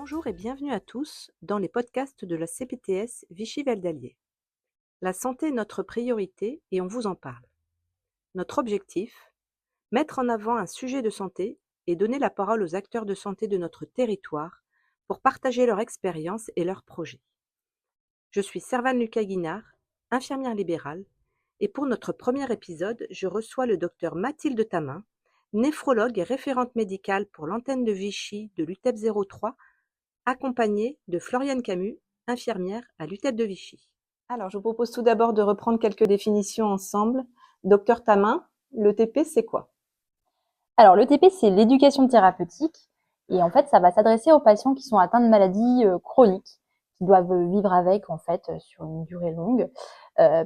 Bonjour et bienvenue à tous dans les podcasts de la CPTS Vichy-Val d'Allier. La santé est notre priorité et on vous en parle. Notre objectif, mettre en avant un sujet de santé et donner la parole aux acteurs de santé de notre territoire pour partager leur expérience et leurs projets. Je suis Servane Lucas-Guinard, infirmière libérale, et pour notre premier épisode, je reçois le docteur Mathilde Tamin, néphrologue et référente médicale pour l'antenne de Vichy de l'UTEP 03, accompagnée de Floriane Camus, infirmière à l'UTEP de Vichy. Alors, je vous propose tout d'abord de reprendre quelques définitions ensemble. Docteur Tamin, l'ETP, c'est quoi? Alors, l'ETP, c'est l'éducation thérapeutique. Et en fait, ça va s'adresser aux patients qui sont atteints de maladies chroniques, qui doivent vivre avec, en fait, sur une durée longue,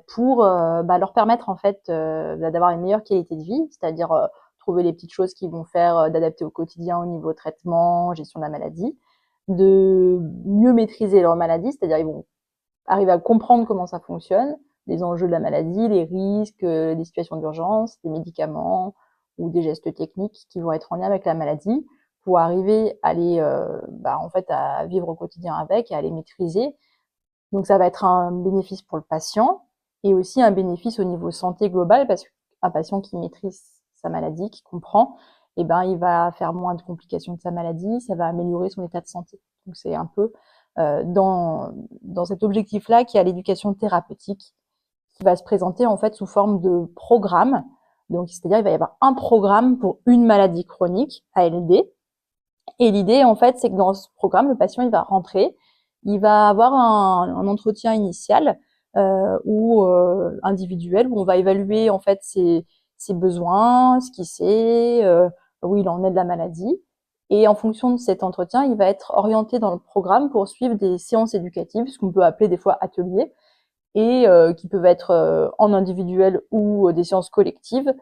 pour leur permettre, en fait, d'avoir une meilleure qualité de vie, c'est-à-dire trouver les petites choses qui vont faire d'adapter au quotidien au niveau traitement, gestion de la maladie, de mieux maîtriser leur maladie, c'est-à-dire ils vont arriver à comprendre comment ça fonctionne, les enjeux de la maladie, les risques, les situations d'urgence, les médicaments ou des gestes techniques qui vont être en lien avec la maladie pour arriver à les, en fait, à vivre au quotidien avec et à les maîtriser. Donc ça va être un bénéfice pour le patient et aussi un bénéfice au niveau santé globale parce qu'un patient qui maîtrise sa maladie, qui comprend, il va faire moins de complications de sa maladie, ça va améliorer son état de santé. Donc c'est un peu dans cet objectif-là qu'il y a l'éducation thérapeutique qui va se présenter en fait sous forme de programme. Donc c'est-à-dire il va y avoir un programme pour une maladie chronique, ALD. Et l'idée en fait c'est que dans ce programme, le patient il va rentrer, il va avoir un entretien initial ou individuel où on va évaluer en fait ses besoins, ce qu'il sait, où il en est de la maladie. Et en fonction de cet entretien, il va être orienté dans le programme pour suivre des séances éducatives, ce qu'on peut appeler des fois ateliers, et qui peuvent être en individuel ou des séances collectives,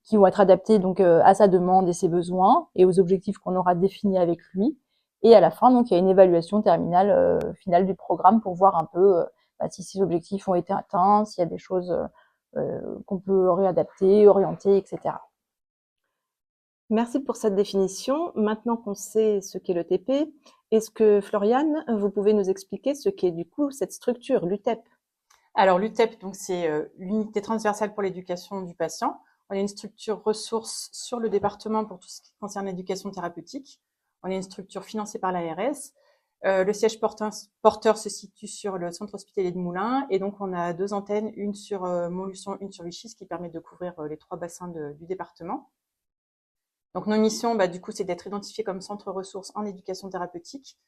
qui vont être adaptées donc à sa demande et ses besoins et aux objectifs qu'on aura définis avec lui. Et à la fin, donc, il y a une évaluation terminale finale du programme pour voir un peu si ces objectifs ont été atteints, s'il y a des choses qu'on peut réadapter, orienter, etc. Merci pour cette définition. Maintenant qu'on sait ce qu'est l'ETP, est-ce que Floriane, vous pouvez nous expliquer ce qu'est du coup cette structure, l'UTEP? Alors l'UTEP, donc c'est l'unité transversale pour l'éducation du patient. On est une structure ressource sur le département pour tout ce qui concerne l'éducation thérapeutique. On est une structure financée par l'ARS. Le siège porteur se situe sur le centre hospitalier de Moulins et donc on a deux antennes, une sur Montluçon, une sur Vichy, ce qui permet de couvrir les trois bassins du département. Donc nos missions, du coup, c'est d'être identifiés comme centre ressource en éducation thérapeutique.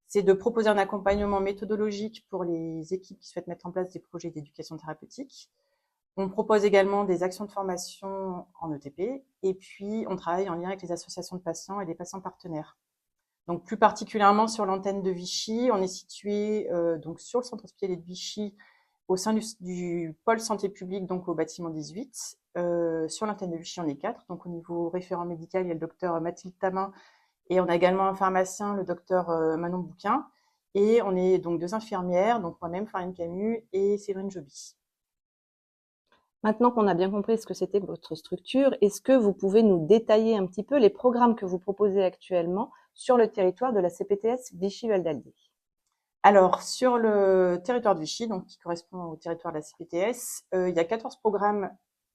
C'est de proposer un accompagnement méthodologique pour les équipes qui souhaitent mettre en place des projets d'éducation thérapeutique. On propose également des actions de formation en ETP et puis on travaille en lien avec les associations de patients et des patients partenaires. Donc plus particulièrement sur l'antenne de Vichy, on est situé donc sur le centre hospitalier de Vichy au sein du pôle santé publique, donc au bâtiment 18. Sur l'antenne de Vichy, on est 4. Donc au niveau référent médical, il y a le docteur Mathilde Tamin et on a également un pharmacien, le docteur Manon Bouquin. Et on est donc deux infirmières, donc moi-même, Floriane Camus et Séverine Joby. Maintenant qu'on a bien compris ce que c'était votre structure, est-ce que vous pouvez nous détailler un petit peu les programmes que vous proposez actuellement sur le territoire de la CPTS Vichy-Val d'Allier? Alors, sur le territoire de Vichy, donc qui correspond au territoire de la CPTS, il y a 14 programmes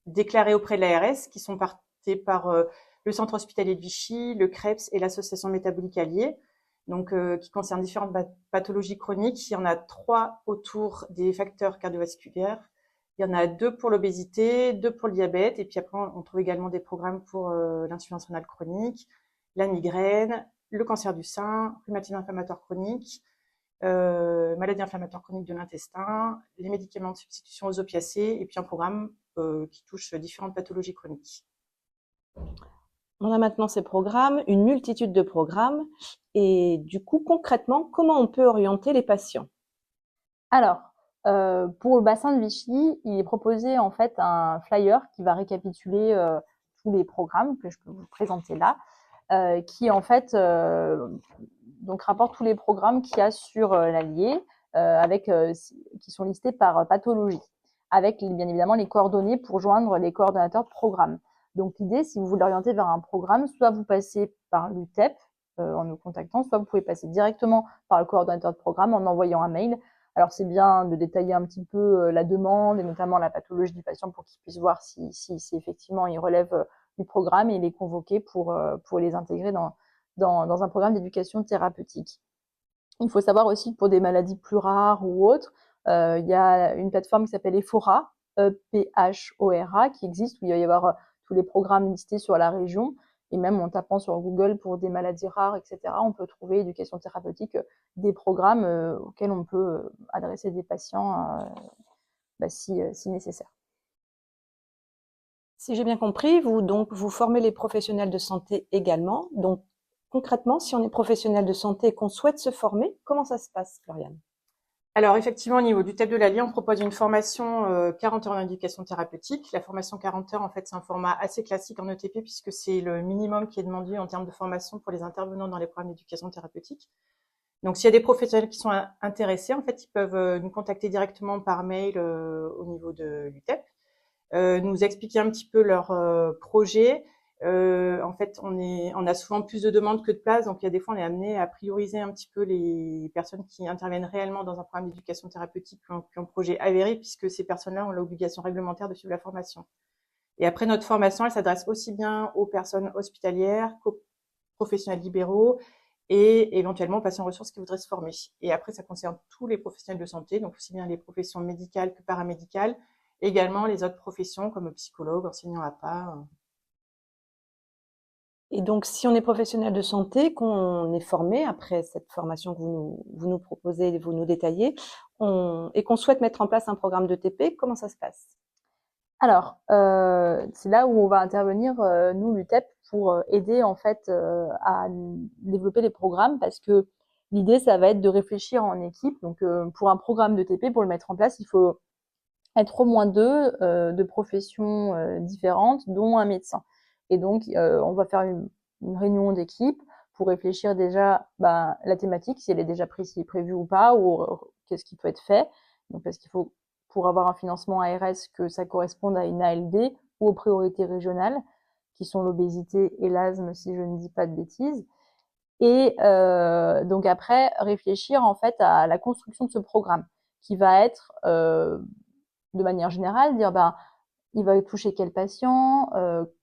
déclarés auprès de l'ARS qui sont portés par le centre hospitalier de Vichy, le CREPS et l'association métabolique alliée, donc qui concernent différentes pathologies chroniques. Il y en a 3 autour des facteurs cardiovasculaires. Il y en a 2 pour l'obésité, 2 pour le diabète, et puis après on trouve également des programmes pour l'insuffisance rénale chronique, la migraine, le cancer du sein, rhumatisme inflammatoire chronique, maladie inflammatoire chronique de l'intestin, les médicaments de substitution aux opiacés, et puis un programme qui touche différentes pathologies chroniques. On a maintenant ces programmes, une multitude de programmes, et du coup, concrètement, comment on peut orienter les patients? Alors, pour le bassin de Vichy, il est proposé en fait un flyer qui va récapituler tous les programmes que je peux vous présenter là, qui en fait donc rapporte tous les programmes qu'il y a sur l'Allier, qui sont listés par pathologie, avec bien évidemment les coordonnées pour joindre les coordonnateurs de programme. Donc l'idée, si vous voulez orienter vers un programme, soit vous passez par l'UTEP, en nous contactant, soit vous pouvez passer directement par le coordonnateur de programme en envoyant un mail. Alors c'est bien de détailler un petit peu la demande et notamment la pathologie du patient pour qu'il puisse voir si effectivement il relève du programme et les convoquer pour les intégrer dans un programme d'éducation thérapeutique. Il faut savoir aussi que pour des maladies plus rares ou autres, il y a une plateforme qui s'appelle Ephora, EPHORA, qui existe, où il va y avoir tous les programmes listés sur la région. Et même en tapant sur Google pour des maladies rares, etc., on peut trouver éducation thérapeutique, des programmes auxquels on peut adresser des patients si nécessaire. Si j'ai bien compris, vous formez les professionnels de santé également. Donc, concrètement, si on est professionnel de santé et qu'on souhaite se former, comment ça se passe, Floriane? Alors effectivement, au niveau du TEP de l'Allier, on propose une formation 40 heures d'éducation thérapeutique. La formation 40 heures, en fait, c'est un format assez classique en ETP puisque c'est le minimum qui est demandé en termes de formation pour les intervenants dans les programmes d'éducation thérapeutique. Donc s'il y a des professionnels qui sont intéressés, en fait, ils peuvent nous contacter directement par mail au niveau de l'UTEP, nous expliquer un petit peu leur projet. En fait, on a souvent plus de demandes que de places, donc il y a des fois on est amené à prioriser un petit peu les personnes qui interviennent réellement dans un programme d'éducation thérapeutique qui ont un projet avéré, puisque ces personnes-là ont l'obligation réglementaire de suivre la formation. Et après, notre formation, elle s'adresse aussi bien aux personnes hospitalières qu'aux professionnels libéraux et éventuellement aux patients ressources qui voudraient se former. Et après, ça concerne tous les professionnels de santé, donc aussi bien les professions médicales que paramédicales, également les autres professions comme psychologues, enseignants APA. Et donc, si on est professionnel de santé, qu'on est formé après cette formation que vous nous proposez, vous nous détaillez, et qu'on souhaite mettre en place un programme de TP, comment ça se passe? Alors, c'est là où on va intervenir, nous, l'UTEP, pour aider en fait à développer les programmes, parce que l'idée, ça va être de réfléchir en équipe. Donc, pour un programme de TP, pour le mettre en place, il faut être au moins deux de professions différentes, dont un médecin. Et donc, on va faire une réunion d'équipe pour réfléchir déjà la thématique, si elle est déjà prévue ou pas, ou qu'est-ce qui peut être fait. Donc, parce qu'il faut, pour avoir un financement ARS, que ça corresponde à une ALD ou aux priorités régionales, qui sont l'obésité et l'asthme, si je ne dis pas de bêtises. Et donc après, réfléchir en fait à la construction de ce programme, qui va être de manière générale, dire il va toucher quel patient,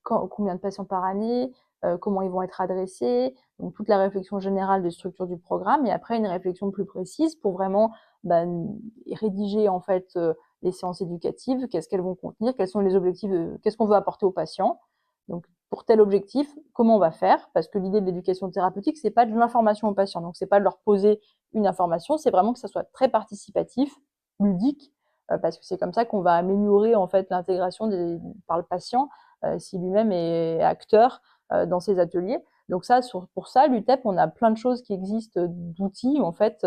combien de patients par année, comment ils vont être adressés, donc toute la réflexion générale de structure du programme, et après une réflexion plus précise pour vraiment rédiger en fait les séances éducatives, qu'est-ce qu'elles vont contenir, quels sont les objectifs, qu'est-ce qu'on veut apporter aux patients. Donc pour tel objectif, comment on va faire? Parce que l'idée de l'éducation thérapeutique, c'est pas de l'information aux patients, donc c'est pas de leur poser une information, c'est vraiment que ça soit très participatif, ludique, parce que c'est comme ça qu'on va améliorer en fait l'intégration par le patient si lui-même est acteur dans ses ateliers. Donc ça, pour ça, l'UTEP, on a plein de choses qui existent, d'outils en fait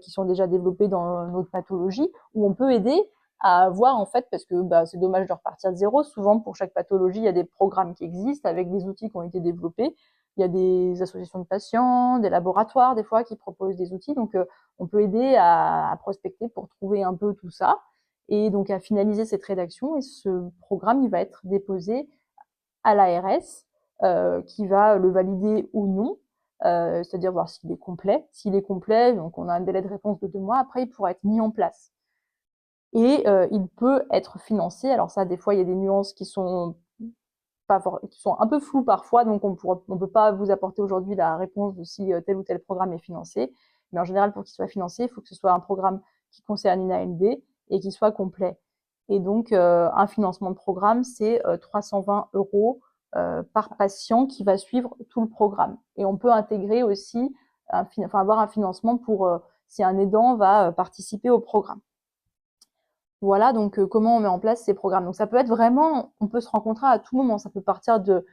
qui sont déjà développés dans notre pathologie, où on peut aider à voir en fait, parce que c'est dommage de repartir de zéro. Souvent, pour chaque pathologie, il y a des programmes qui existent avec des outils qui ont été développés. Il y a des associations de patients, des laboratoires des fois qui proposent des outils. Donc, on peut aider à prospecter pour trouver un peu tout ça et donc à finaliser cette rédaction. Et ce programme, il va être déposé à l'ARS qui va le valider ou non, c'est-à-dire voir s'il est complet. S'il est complet, donc on a un délai de réponse de 2 mois. Après, il pourra être mis en place. Et il peut être financé. Alors ça, des fois, il y a des nuances qui sont un peu floues parfois, donc on peut pas vous apporter aujourd'hui la réponse de si tel ou tel programme est financé. Mais en général, pour qu'il soit financé, il faut que ce soit un programme qui concerne une ALD et qui soit complet. Et donc, un financement de programme, c'est 320 € par patient qui va suivre tout le programme. Et on peut intégrer aussi, avoir un financement pour si un aidant va participer au programme. Voilà, donc comment on met en place ces programmes. Donc ça peut être vraiment, on peut se rencontrer à tout moment. Ça peut partir de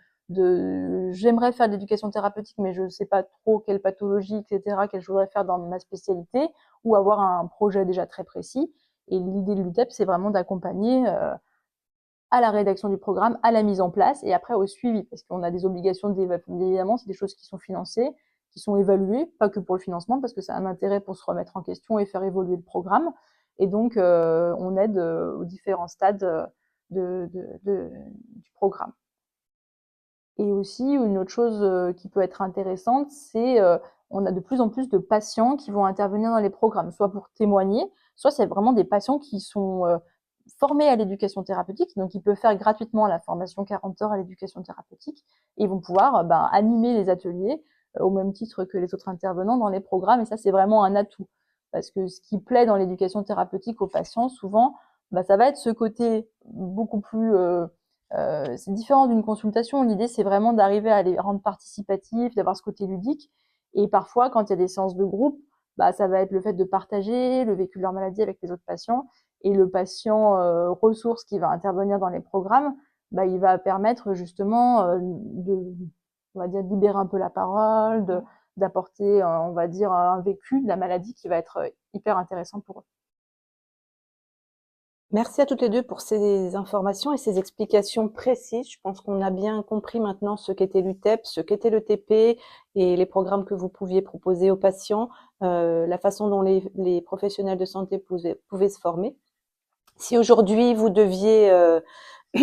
j'aimerais faire de l'éducation thérapeutique, mais je ne sais pas trop quelle pathologie, etc., quelle je voudrais faire dans ma spécialité, ou avoir un projet déjà très précis. Et l'idée de l'UTEP, c'est vraiment d'accompagner à la rédaction du programme, à la mise en place, et après au suivi, parce qu'on a des obligations évidemment, c'est des choses qui sont financées, qui sont évaluées, pas que pour le financement, parce que ça a un intérêt pour se remettre en question et faire évoluer le programme. Et donc, on aide aux différents stades du programme. Et aussi, une autre chose qui peut être intéressante, c'est on a de plus en plus de patients qui vont intervenir dans les programmes, soit pour témoigner, soit c'est vraiment des patients qui sont formés à l'éducation thérapeutique, donc ils peuvent faire gratuitement la formation 40 heures à l'éducation thérapeutique, et ils vont pouvoir animer les ateliers au même titre que les autres intervenants dans les programmes, et ça c'est vraiment un atout. Parce que ce qui plaît dans l'éducation thérapeutique aux patients, souvent, ça va être ce côté beaucoup plus c'est différent d'une consultation. L'idée, c'est vraiment d'arriver à les rendre participatifs, d'avoir ce côté ludique. Et parfois, quand il y a des séances de groupe, ça va être le fait de partager le vécu de leur maladie avec les autres patients. Et le patient ressource qui va intervenir dans les programmes, il va permettre justement on va dire, de libérer un peu la parole, d'apporter, on va dire, un vécu de la maladie qui va être hyper intéressant pour eux. Merci à toutes les deux pour ces informations et ces explications précises. Je pense qu'on a bien compris maintenant ce qu'était l'UTEP, ce qu'était le TP et les programmes que vous pouviez proposer aux patients, la façon dont les professionnels de santé pouvaient se former. Si aujourd'hui vous deviez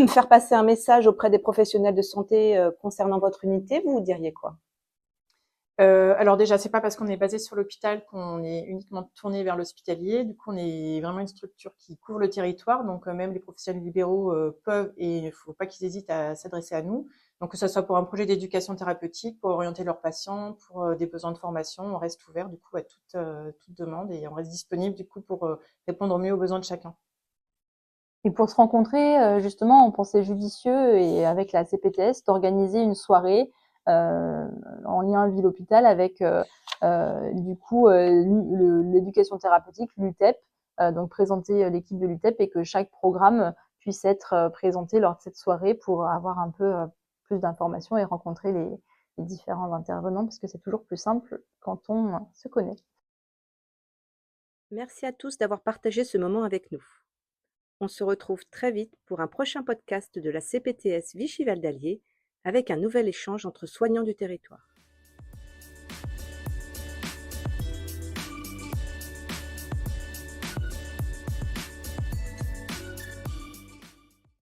faire passer un message auprès des professionnels de santé concernant votre unité, vous diriez quoi? Alors déjà, c'est pas parce qu'on est basé sur l'hôpital qu'on est uniquement tourné vers l'hospitalier. Du coup, on est vraiment une structure qui couvre le territoire. Donc, même les professionnels libéraux peuvent et il ne faut pas qu'ils hésitent à s'adresser à nous. Donc, que ce soit pour un projet d'éducation thérapeutique, pour orienter leurs patients, pour des besoins de formation, on reste ouvert du coup à toute demande et on reste disponible du coup pour répondre au mieux aux besoins de chacun. Et pour se rencontrer, justement, on pensait judicieux, et avec la CPTS, d'organiser une soirée en lien ville-hôpital avec du coup l'éducation thérapeutique, l'UTEP, donc présenter l'équipe de l'UTEP, et que chaque programme puisse être présenté lors de cette soirée pour avoir un peu plus d'informations et rencontrer les différents intervenants, parce que c'est toujours plus simple quand on se connaît. Merci à tous d'avoir partagé ce moment avec nous. On se retrouve très vite pour un prochain podcast de la CPTS Vichy Val d'Allier avec un nouvel échange entre soignants du territoire.